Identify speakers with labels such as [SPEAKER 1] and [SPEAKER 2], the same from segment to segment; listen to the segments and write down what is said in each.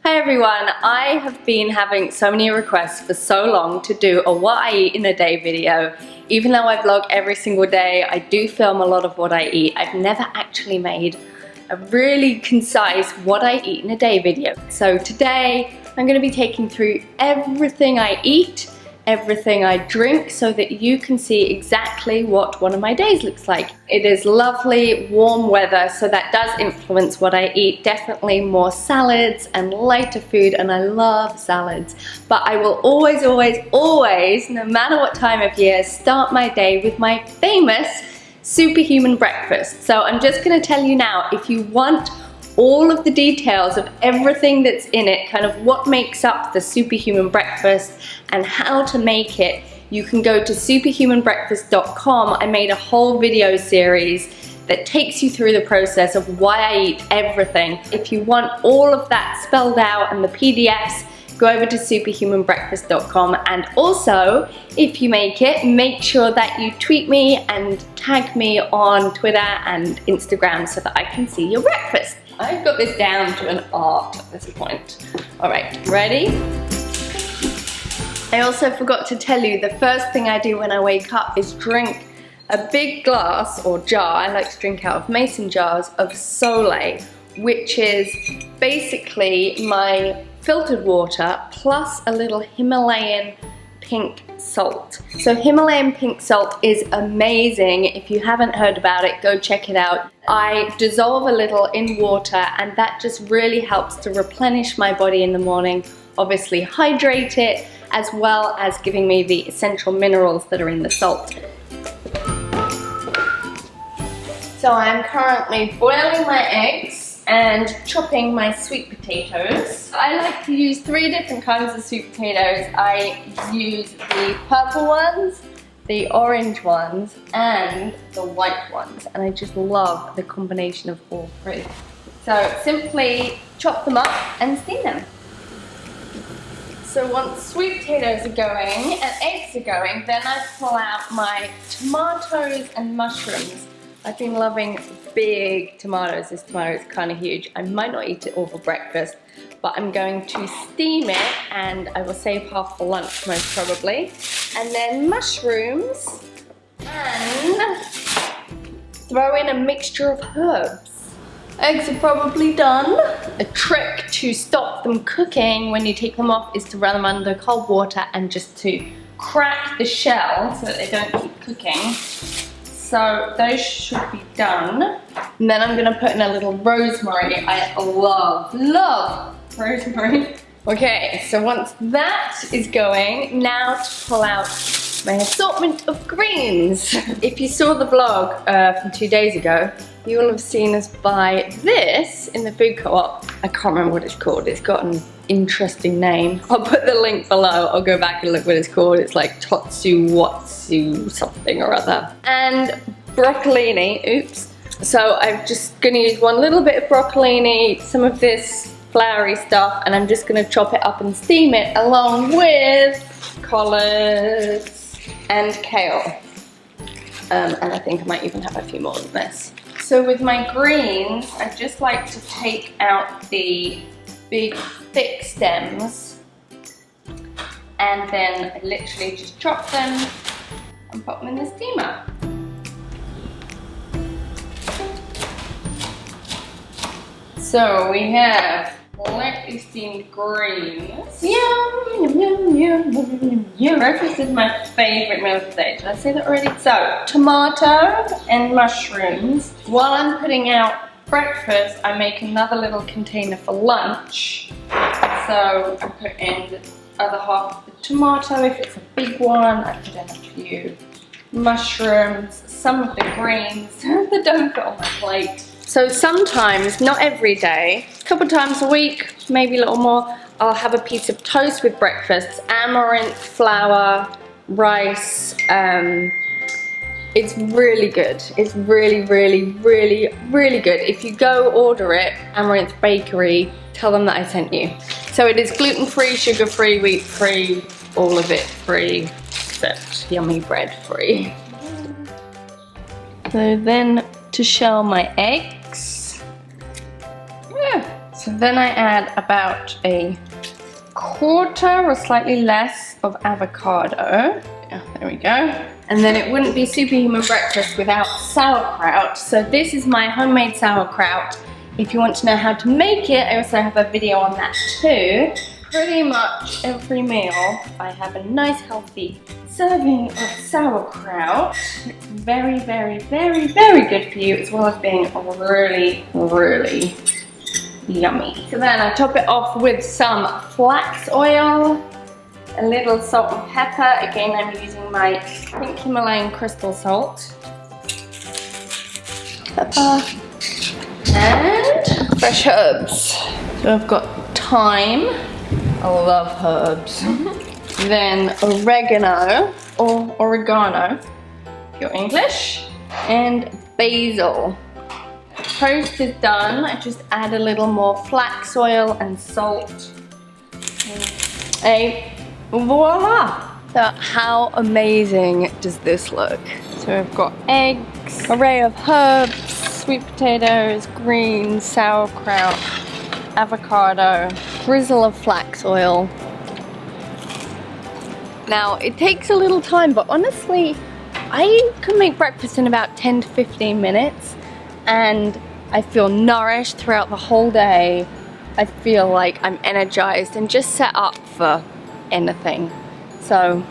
[SPEAKER 1] Hi everyone, I have been having so many requests for so long to do a what I eat in a day video. Even though I vlog every single day, I do film a lot of what I eat. I've never actually made a really concise what I eat in a day video. So today I'm going to be taking through everything I eat, everything I drink, so that you can see exactly what one of my days looks like. It is lovely warm weather, so that does influence what I eat. Definitely more salads and lighter food, and I love salads. But I will always, no matter what time of year, start my day with my famous superhuman breakfast. So I'm just going to tell you now, if you want all of the details of everything that's in it, kind of what makes up the superhuman breakfast and how to make it, you can go to superhumanbreakfast.com. I made a whole video series that takes you through the process of why I eat everything. If you want all of that spelled out and the PDFs, go over to superhumanbreakfast.com. And also, if you make it, make sure that you tweet me and tag me on Twitter and Instagram so that I can see your breakfast. I've got this down to an art at this point. All right, ready? I also forgot to tell you, the first thing I do when I wake up is drink a big glass or jar, I like to drink out of mason jars, of Soleil, which is basically my filtered water plus a little Himalayan pink salt. So Himalayan pink salt is amazing. If you haven't heard about it, go check it out. I dissolve a little in water, and that just really helps to replenish my body in the morning, obviously hydrate it, as well as giving me the essential minerals that are in the salt. So I'm currently boiling my eggs and chopping my sweet potatoes. I like to use 3 different kinds of sweet potatoes. I use the purple ones, the orange ones, and the white ones. And I just love the combination of all 3. So simply chop them up and steam them. So once sweet potatoes are going and eggs are going, then I pull out my tomatoes and mushrooms. I've been loving big tomatoes. This tomato is kind of huge. I might not eat it all for breakfast, but I'm going to steam it, and I will save half for lunch most probably. And then mushrooms, and throw in a mixture of herbs. Eggs are probably done. A trick to stop them cooking when you take them off is to run them under cold water and just to crack the shell so that they don't keep cooking. So those should be done. And then I'm gonna put in a little rosemary. I love rosemary. Okay, so once that is going, now to pull out my assortment of greens. If you saw the vlog from 2 days ago, you will have seen us buy this in the food co-op. I can't remember what it's called. It's got an interesting name. I'll put the link below. I'll go back and look what it's called. It's like Totsu Watsu something or other. And broccolini, oops. So I'm just gonna use one little bit of broccolini, some of this floury stuff, and I'm just gonna chop it up and steam it along with collards and kale. And I think I might even have a few more than this. So with my greens, I just like to take out the big thick stems, and then I literally just chop them and pop them in the steamer. So we have lightly steamed greens. Yum, yum, yum, yum, yum, yum. Breakfast is my favourite meal of the day. Did I say that already? So, tomato and mushrooms. While I'm putting out breakfast, I make another little container for lunch. So I put in the other half of the tomato, if it's a big one. I put in a few mushrooms, some of the greens that don't fit on my plate. So sometimes, not every day, a couple times a week, maybe a little more, I'll have a piece of toast with breakfast. Amaranth flour, rice. It's really good. It's really good. If you go order it, Amaranth Bakery, tell them that I sent you. So it is gluten-free, sugar-free, wheat-free, all of it free, except yummy bread free. So then to shell my eggs. Yeah, so Then I add about a quarter or slightly less of avocado. Yeah, there we go. And then it wouldn't be superhuman breakfast without sauerkraut. So this is my homemade sauerkraut. If you want to know how to make it, I also have a video on that too. Pretty much every meal, I have a nice healthy serving of sauerkraut. It's very, very, very, very good for you, as well as being really, really yummy. So then I top it off with some flax oil, a little salt and pepper. Again, I'm using my pink Himalayan crystal salt. Pepper. And fresh herbs. So I've got thyme. I love herbs. Then oregano, or oregano, if you're English, and basil. Toast is done. I just add a little more flax oil and salt. And voila! So how amazing does this look? So I've got eggs, array of herbs, sweet potatoes, greens, sauerkraut, avocado, drizzle of flax oil. Now it takes a little time, but honestly I can make breakfast in about 10 to 15 minutes and I feel nourished throughout the whole day. I feel like I'm energized and just set up for anything. So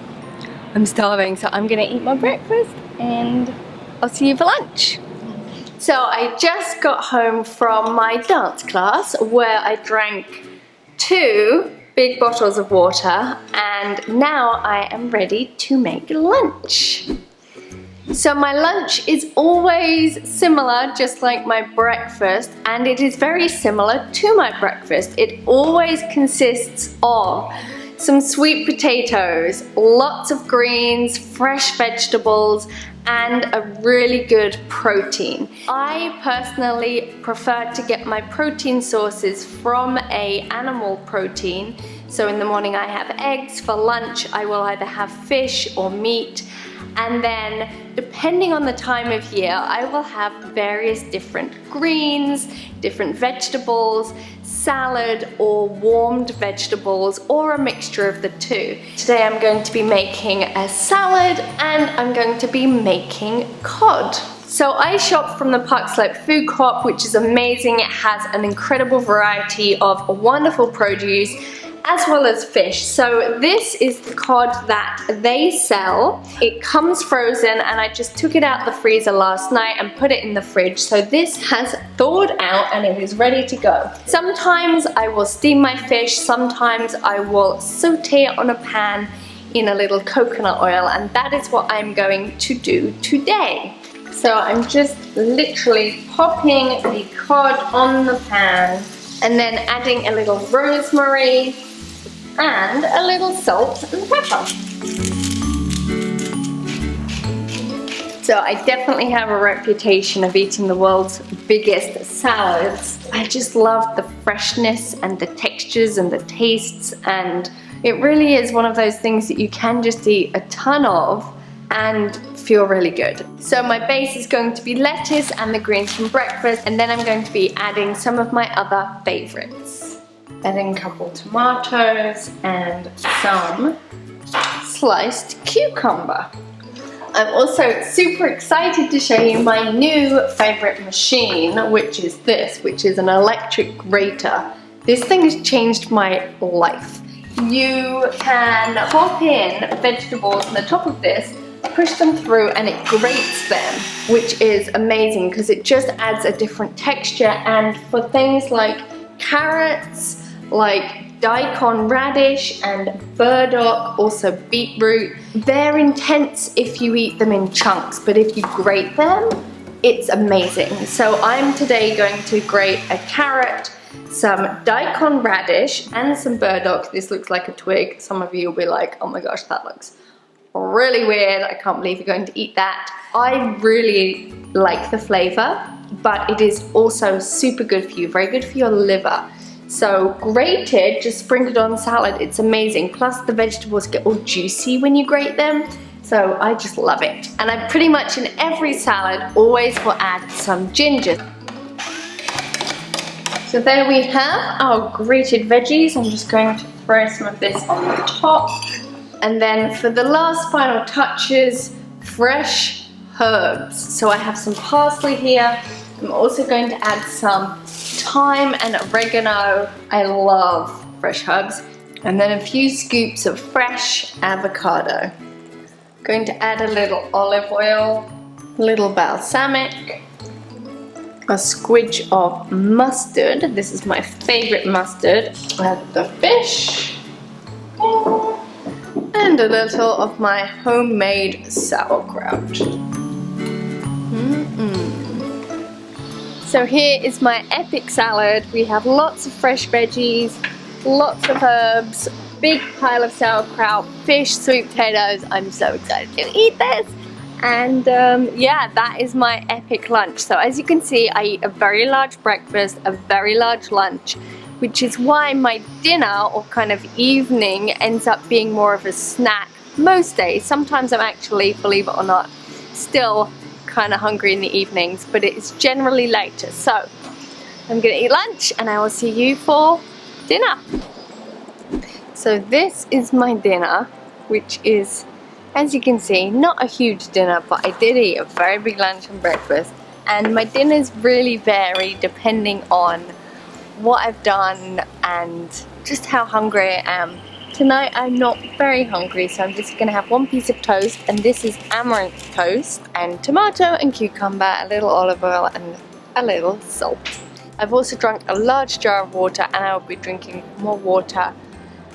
[SPEAKER 1] I'm starving, so I'm gonna eat my breakfast and I'll see you for lunch. So I just got home from my dance class where I drank 2 big bottles of water, and now I am ready to make lunch. So my lunch is always similar, just like my breakfast, and it is very similar to my breakfast. It always consists of some sweet potatoes, lots of greens, fresh vegetables, and a really good protein. I personally prefer to get my protein sources from an animal protein. So in the morning I have eggs, for lunch I will either have fish or meat, and then depending on the time of year I will have various different greens, different vegetables, salad or warmed vegetables, or a mixture of the two. Today I'm going to be making a salad and I'm going to be making cod. So I shop from the Park Slope Food Co-op, which is amazing. It has an incredible variety of wonderful produce as well as fish. So this is the cod that they sell. It comes frozen and I just took it out the freezer last night and put it in the fridge. So this has thawed out and it is ready to go. Sometimes I will steam my fish, sometimes I will saute it on a pan in a little coconut oil, and that is what I'm going to do today. So I'm just literally popping the cod on the pan and then adding a little rosemary and a little salt and pepper. So I definitely have a reputation of eating the world's biggest salads. I just love the freshness and the textures and the tastes, and it really is one of those things that you can just eat a ton of and feel really good. So my base is going to be lettuce and the greens from breakfast, and then I'm going to be adding some of my other favorites. Adding a couple tomatoes and some sliced cucumber. I'm also super excited to show you my new favorite machine, which is this, which is an electric grater. This thing has changed my life. You can pop in vegetables on the top of this, push them through, and it grates them, which is amazing because it just adds a different texture. And for things like carrots, like daikon radish and burdock, also beetroot, they're intense if you eat them in chunks, but if you grate them, it's amazing. So I'm today going to grate a carrot, some daikon radish, and some burdock. This looks like a twig. Some of you will be like, oh my gosh, that looks really weird. I can't believe you're going to eat that. I really like the flavor, but it is also super good for you, very good for your liver. So grated, just sprinkled on salad, it's amazing. Plus the vegetables get all juicy when you grate them. So I just love it. And I pretty much in every salad always will add some ginger. So there we have our grated veggies. I'm just going to throw some of this on the top. And then for the last final touches, fresh herbs. So I have some parsley here. I'm also going to add some thyme and oregano. I love fresh herbs. And then a few scoops of fresh avocado. Going to add a little olive oil, a little balsamic, a squidge of mustard. This is my favorite mustard. Add the fish. And a little of my homemade sauerkraut. So here is my epic salad. We have lots of fresh veggies, lots of herbs, big pile of sauerkraut, fish, sweet potatoes. I'm so excited to eat this. And yeah, that is my epic lunch. So as you can see, I eat a very large breakfast, a very large lunch, which is why my dinner or kind of evening ends up being more of a snack most days. Sometimes I'm actually, believe it or not, still kind of hungry in the evenings, but it's generally later. So I'm gonna eat lunch and I will see you for dinner. So this is my dinner, which is, as you can see, not a huge dinner, but I did eat a very big lunch and breakfast. And my dinners really vary depending on what I've done and just how hungry I am. Tonight I'm not very hungry, so I'm just gonna have one piece of toast, and this is amaranth toast, and tomato and cucumber, a little olive oil and a little salt. I've also drunk a large jar of water, and I will be drinking more water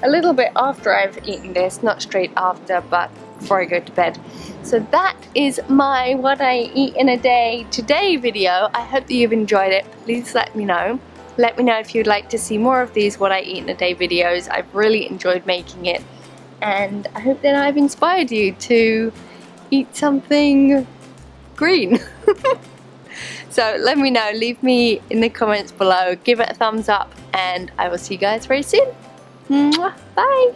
[SPEAKER 1] a little bit after I've eaten this, not straight after, but before I go to bed. So that is my what I eat in a day today video. I hope that you've enjoyed it. Please let me know. Let me know if you'd like to see more of these what I eat in a day videos. I've really enjoyed making it, and I hope that I've inspired you to eat something green. So let me know, leave me in the comments below, give it a thumbs up, and I will see you guys very soon. Mwah, bye!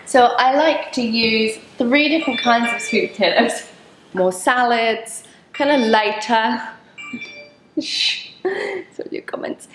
[SPEAKER 1] So I like to use 3 different kinds of sweet potatoes. More salads, kind of lighter. Shh. So your comments.